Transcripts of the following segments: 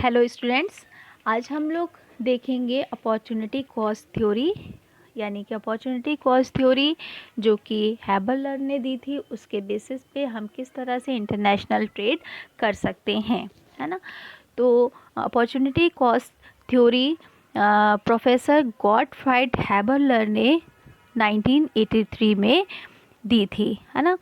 Hello students, आज हम लोग देखेंगे अपॉर्चुनिटी कॉस्ट थ्योरी, यानी कि अपॉर्चुनिटी कॉस्ट थ्योरी जो कि हैबरलर ने दी थी, उसके बेसिस पे हम किस तरह से इंटरनेशनल ट्रेड कर सकते हैं, है ना। तो opportunity cost theory professor Gottfried Haberler ने 1983 में दी थी, है ना।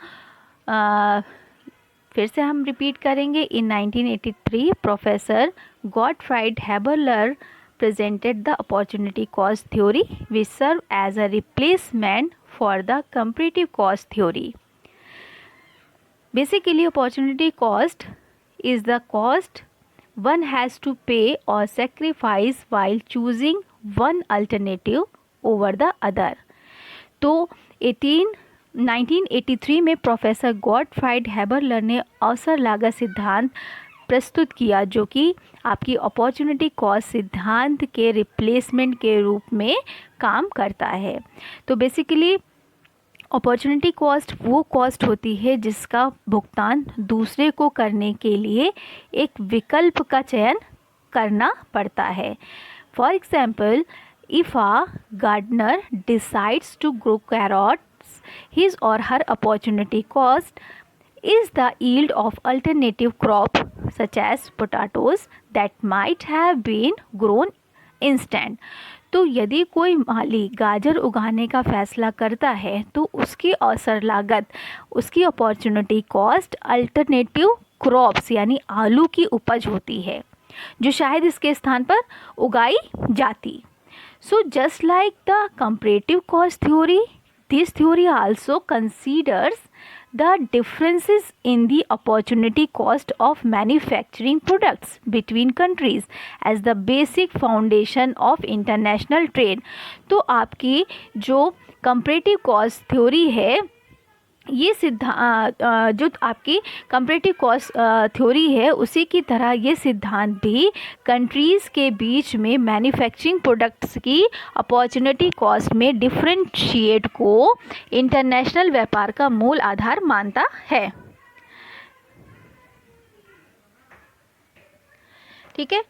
फिर से हम रिपीट करेंगे। In 1983 professor Gottfried Haberler presented the opportunity cost theory which serve as a replacement for the comparative cost theory. Basically, opportunity cost is the cost one has to pay or sacrifice while choosing one alternative over the other. तो 1983 में professor Gottfried Haberler ने अवसर लागत सिद्धांत प्रस्तुत किया, जो कि आपकी अपॉर्चुनिटी कॉस्ट सिद्धांत के रिप्लेसमेंट के रूप में काम करता है। तो बेसिकली अपॉर्चुनिटी कॉस्ट वो कॉस्ट होती है जिसका भुगतान दूसरे को करने के लिए एक विकल्प का चयन करना पड़ता है। For example, if a gardener decides to grow carrots, his or her opportunity cost is the yield of alternative crop such as potatoes that might have been grown instant. तो यदि कोई माली गाजर उगाने का फैसला करता है तो उसकी अवसर लागत, उसकी अपॉर्चुनिटी कॉस्ट अल्टरनेटिव क्रॉप्स यानी आलू की उपज होती है जो शायद इसके स्थान पर उगाई जाती। So just like the comparative cost theory, this theory also considers the differences in the opportunity cost of manufacturing products between countries as the basic foundation of international trade. तो आपकी जो comparative cost theory है, ये जो आपकी comparative cost theory है, उसी की तरह ये सिद्धांत भी कंट्रीज़ के बीच में मैन्युफैक्चरिंग प्रोडक्ट्स की अपॉर्चुनिटी कॉस्ट में डिफरेंशिएट को इंटरनेशनल व्यापार का मूल आधार मानता है। ठीक है।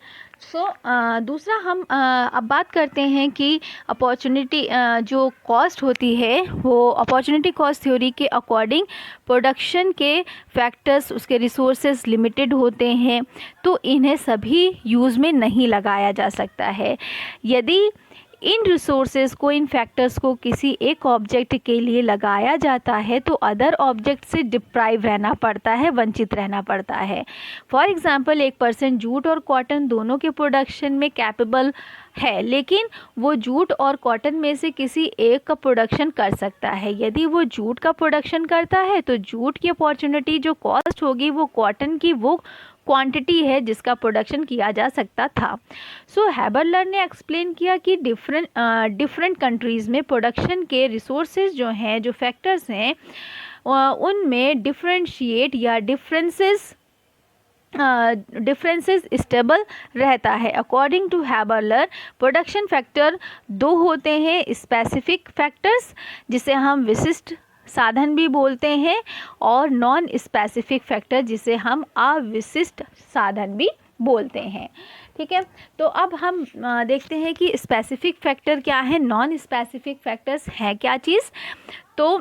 दूसरा हम अब बात करते हैं कि अपॉर्चुनिटी जो कॉस्ट होती है वो अपॉर्चुनिटी कॉस्ट थ्योरी के अकॉर्डिंग प्रोडक्शन के फैक्टर्स, उसके रिसोर्सेज लिमिटेड होते हैं, तो इन्हें सभी यूज़ में नहीं लगाया जा सकता है। यदि इन रिसोर्सेज को, इन फैक्टर्स को किसी एक ऑब्जेक्ट के लिए लगाया जाता है तो अदर ऑब्जेक्ट से डिप्राइव रहना पड़ता है, वंचित रहना पड़ता है। फॉर एग्जांपल, एक पर्सन जूट और कॉटन दोनों के प्रोडक्शन में कैपेबल है, लेकिन वो जूट और कॉटन में से किसी एक का प्रोडक्शन कर सकता है। यदि वो जूट का प्रोडक्शन करता है तो जूट की अपॉर्चुनिटी जो कॉस्ट होगी वो कॉटन की वो क्वांटिटी है जिसका प्रोडक्शन किया जा सकता था। सो हैबरलर ने एक्सप्लेन किया कि डिफरेंट कंट्रीज़ में प्रोडक्शन के रिसोर्सेज जो हैं, जो फैक्टर्स हैं, उनमें डिफरेंशिएट या डिफरेंसेस स्टेबल रहता है। अकॉर्डिंग टू हैबरलर, प्रोडक्शन फैक्टर दो होते हैं, स्पेसिफिक फैक्टर्स जिसे हम विशिष्ट साधन भी बोलते हैं, और नॉन स्पेसिफिक फैक्टर जिसे हम अविशिष्ट साधन भी बोलते हैं। ठीक है। तो अब हम देखते हैं कि स्पेसिफिक फैक्टर क्या है, नॉन स्पेसिफिक फैक्टर्स है क्या चीज़। तो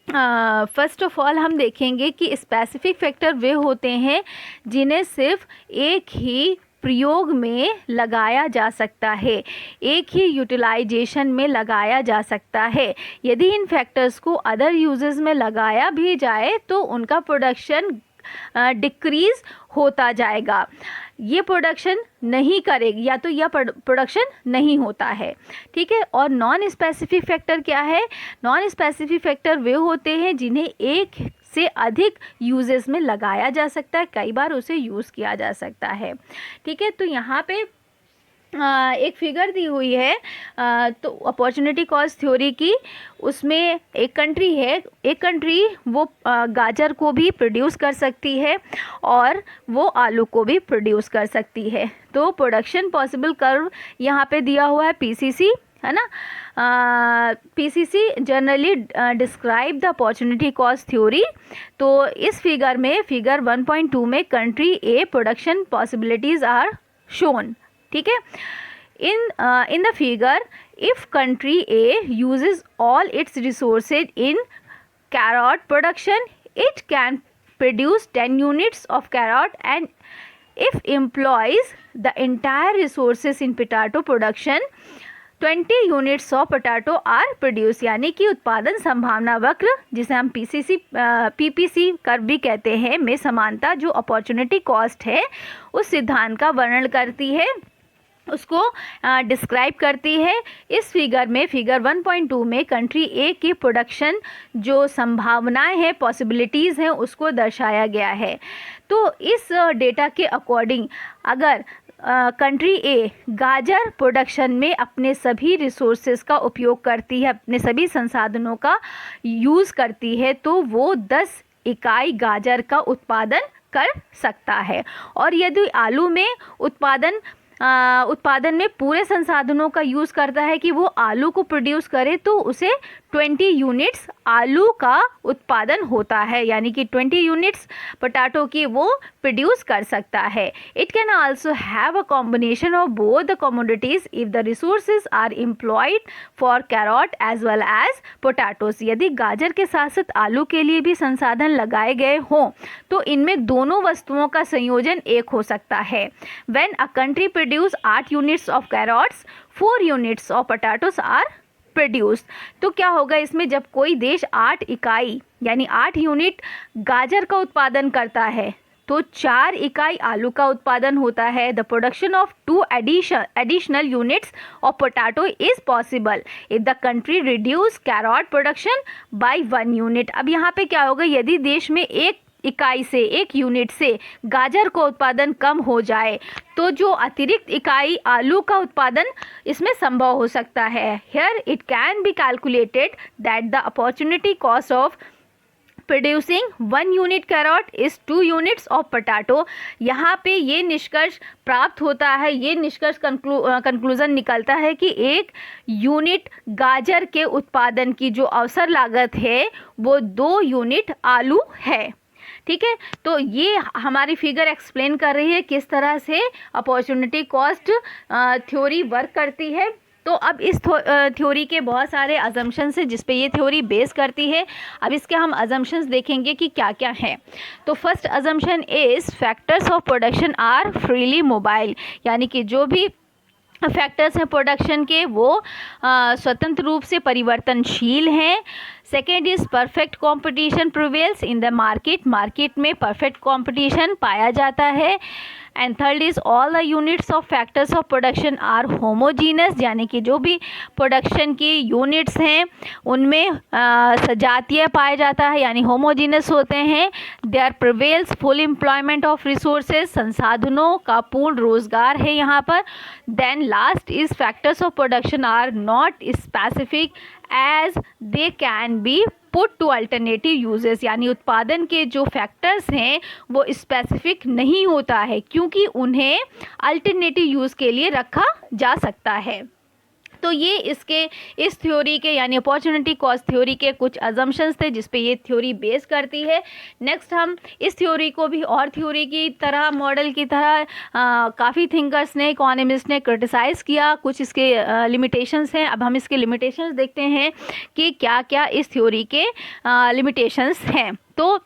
फर्स्ट ऑफ ऑल हम देखेंगे कि स्पेसिफिक फैक्टर वे होते हैं जिन्हें सिर्फ एक ही प्रयोग में लगाया जा सकता है, एक ही यूटिलाइजेशन में लगाया जा सकता है। यदि इन फैक्टर्स को अदर यूजेस में लगाया भी जाए तो उनका प्रोडक्शन डिक्रीज होता जाएगा, ये प्रोडक्शन नहीं करेगी, या तो यह प्रोडक्शन नहीं होता है। ठीक है। और नॉन स्पेसिफिक फैक्टर क्या है? नॉन स्पेसिफिक फैक्टर वे होते हैं जिन्हें एक से अधिक यूजेस में लगाया जा सकता है, कई बार उसे यूज़ किया जा सकता है। ठीक है। तो यहाँ पे एक फिगर दी हुई है, तो अपॉर्चुनिटी कॉस्ट थ्योरी की, उसमें एक कंट्री है, एक कंट्री वो गाजर को भी प्रोड्यूस कर सकती है और वो आलू को भी प्रोड्यूस कर सकती है। तो प्रोडक्शन पॉसिबल कर्व यहाँ पे दिया हुआ है, पीसीसी है ना। PCC generally describe the opportunity cost theory. तो इस फिगर में, फिगर 1.2 में country A production possibilities are shown, ठीक है। in the figure, if country A uses all its resources in carrot production, it can produce 10 units of carrot, and if employs the entire resources in potato production, 20 units of potato are produce. यानी कि उत्पादन संभावना वक्र, जिसे हम PPC curve भी कहते हैं, में समानता जो अपॉर्चुनिटी कॉस्ट है उस सिद्धांत का वर्णन करती है, उसको डिस्क्राइब करती है। इस फिगर में, फिगर 1.2 में कंट्री ए की प्रोडक्शन जो संभावनाएं हैं, पॉसिबिलिटीज़ हैं, उसको दर्शाया गया है। तो इस डेटा के अकॉर्डिंग अगर कंट्री ए गाजर प्रोडक्शन में अपने सभी रिसोर्सेज का उपयोग करती है, अपने सभी संसाधनों का यूज़ करती है, तो वो 10 इकाई गाजर का उत्पादन कर सकता है। और यदि आलू में उत्पादन में पूरे संसाधनों का यूज़ करता है कि वो आलू को प्रोड्यूस करे, तो उसे 20 यूनिट्स आलू का उत्पादन होता है, यानी कि 20 यूनिट्स पोटैटो की वो प्रोड्यूस कर सकता है। It can also have a combination of both the commodities if the resources are employed for carrot as well as potatoes. यदि गाजर के साथ साथ आलू के लिए भी संसाधन लगाए गए हों, तो इनमें दोनों वस्तुओं का संयोजन एक हो सकता है। When a country produce 8 units of carrots, 4 units of potatoes are produce. तो क्या होगा इसमें, जब कोई देश 8 इकाई यानी 8 यूनिट गाजर का उत्पादन करता है, तो 4 इकाई आलू का उत्पादन होता है। The production of 2 additional units of potato is possible if the country reduce carrot production by 1 unit. अब यहाँ पे क्या होगा, यदि देश में एक यूनिट से गाजर का उत्पादन कम हो जाए, तो जो अतिरिक्त इकाई आलू का उत्पादन इसमें संभव हो सकता है। Here it can be calculated that the opportunity cost of producing 1 unit carrot is 2 units of potato. यहाँ पे ये निष्कर्ष प्राप्त होता है, ये निष्कर्ष कंक्लूजन निकलता है कि 1 यूनिट गाजर के उत्पादन की जो अवसर लागत है वो 2 यूनिट आलू है। ठीक है, तो ये हमारी फिगर एक्सप्लेन कर रही है किस तरह से अपॉर्चुनिटी कॉस्ट थ्योरी वर्क करती है। तो अब इस थ्योरी के बहुत सारे अजम्पशंस हैं जिस पे ये थ्योरी बेस करती है। अब इसके हम अजम्पशंस देखेंगे कि क्या क्या हैं। तो first assumption is factors of production are freely mobile, यानी कि जो भी फैक्टर्स हैं प्रोडक्शन के वो स्वतंत्र रूप से परिवर्तनशील हैं। Second is perfect competition prevails in the market में परफेक्ट कंपटीशन पाया जाता है। And third is all the units of factors of production are homogeneous, यानी कि जो भी प्रोडक्शन की यूनिट्स हैं उनमें सजातीय पाया जाता है, यानी होमोजीनस होते हैं। There prevails full employment of resources, संसाधनों का पूर्ण रोजगार है यहाँ पर। Then last is factors of production are not specific as they can be put to alternative uses, यानी उत्पादन के जो फैक्टर्स हैं वो स्पेसिफिक नहीं होता है क्योंकि उन्हें अल्टरनेटिव यूज़ के लिए रखा जा सकता है। तो ये इस थ्योरी के यानी अपॉर्चुनिटी कॉस्ट थ्योरी के कुछ अजम्पशंस थे जिस पे ये थ्योरी बेस करती है। नेक्स्ट हम इस थ्योरी को भी और थ्योरी की तरह, मॉडल की तरह काफ़ी थिंकर्स ने, इकोनॉमिस्ट ने क्रिटिसाइज़ किया। कुछ इसके लिमिटेशंस हैं। अब हम इसके लिमिटेशंस देखते हैं कि क्या क्या इस थ्योरी के लिमिटेशंस हैं। तो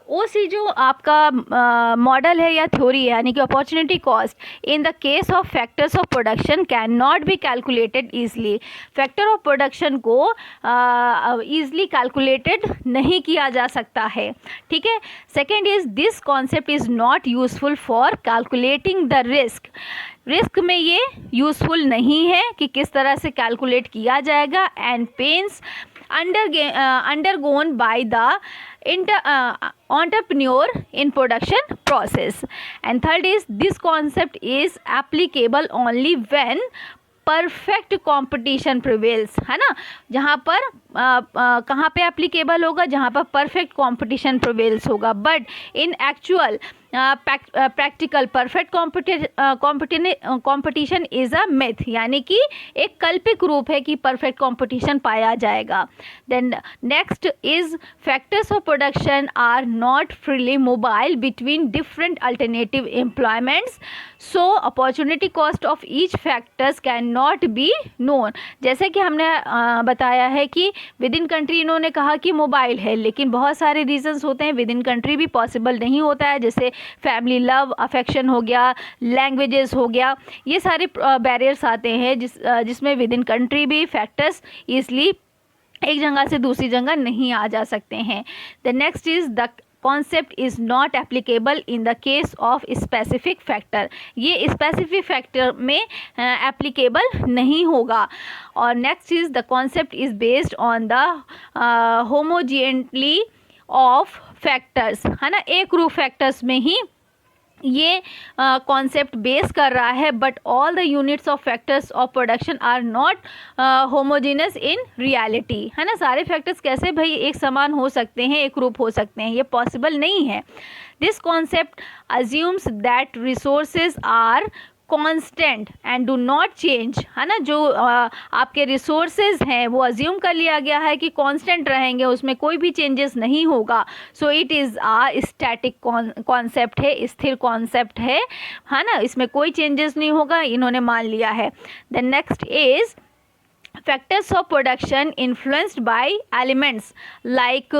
ओसी जो आपका मॉडल है या थ्योरी है, यानी कि opportunity cost in the case of factors of production can not be calculated easily. Factor of production को ईजली कैलकुलेटेड नहीं किया जा सकता है। ठीक है। Second is this concept is not useful for calculating the risk में ये यूज़फुल नहीं है कि किस तरह से कैलकुलेट किया जाएगा। And pains undergone by the entrepreneur in production process. And third is this concept is applicable only when perfect competition prevails, है ना। जहाँ पर कहाँ पे एप्लीकेबल होगा, जहाँ पर परफेक्ट कंपटीशन प्रिवेल्स होगा। But in actual practical perfect competition is a myth, यानी कि एक कल्पित रूप है कि परफेक्ट कंपटीशन पाया जाएगा. Then next is factors of production are not freely mobile between different alternative employments, so opportunity cost of each factors can not be known. जैसे कि हमने बताया है कि विद इन कंट्री इन्होंने कहा कि मोबाइल है, लेकिन बहुत सारे रीजंस होते हैं विद इन कंट्री भी पॉसिबल नहीं होता है, जैसे फैमिली लव, अफेक्शन हो गया, लैंग्वेजेस हो गया, ये सारे बैरियर्स आते हैं जिसमें विद इन कंट्री भी फैक्टर्स ईजली एक जगह से दूसरी जगह नहीं आ जा सकते हैं. The next is the concept is not applicable in the case of specific factor. ये स्पेसिफिक फैक्टर में एप्लीकेबल नहीं होगा. और next is the concept is based on the homogeneity of factors, है ना, एक रूप फैक्टर्स में ही ये कॉन्सेप्ट बेस कर रहा है. But all the units of factors of production are not homogeneous in reality, है ना. सारे फैक्टर्स कैसे भाई एक समान हो सकते हैं, एक रूप हो सकते हैं, ये पॉसिबल नहीं है. This concept assumes that resources are constant and do not change, है ना. जो आपके रिसोर्सेज हैं वो अज्यूम कर लिया गया है कि कांस्टेंट रहेंगे, उसमें कोई भी चेंजेस नहीं होगा. So it is a static concept है, स्थिर कॉन्सेप्ट है ना, इसमें कोई चेंजेस नहीं होगा, इन्होंने मान लिया है. The next is factors of production influenced by elements like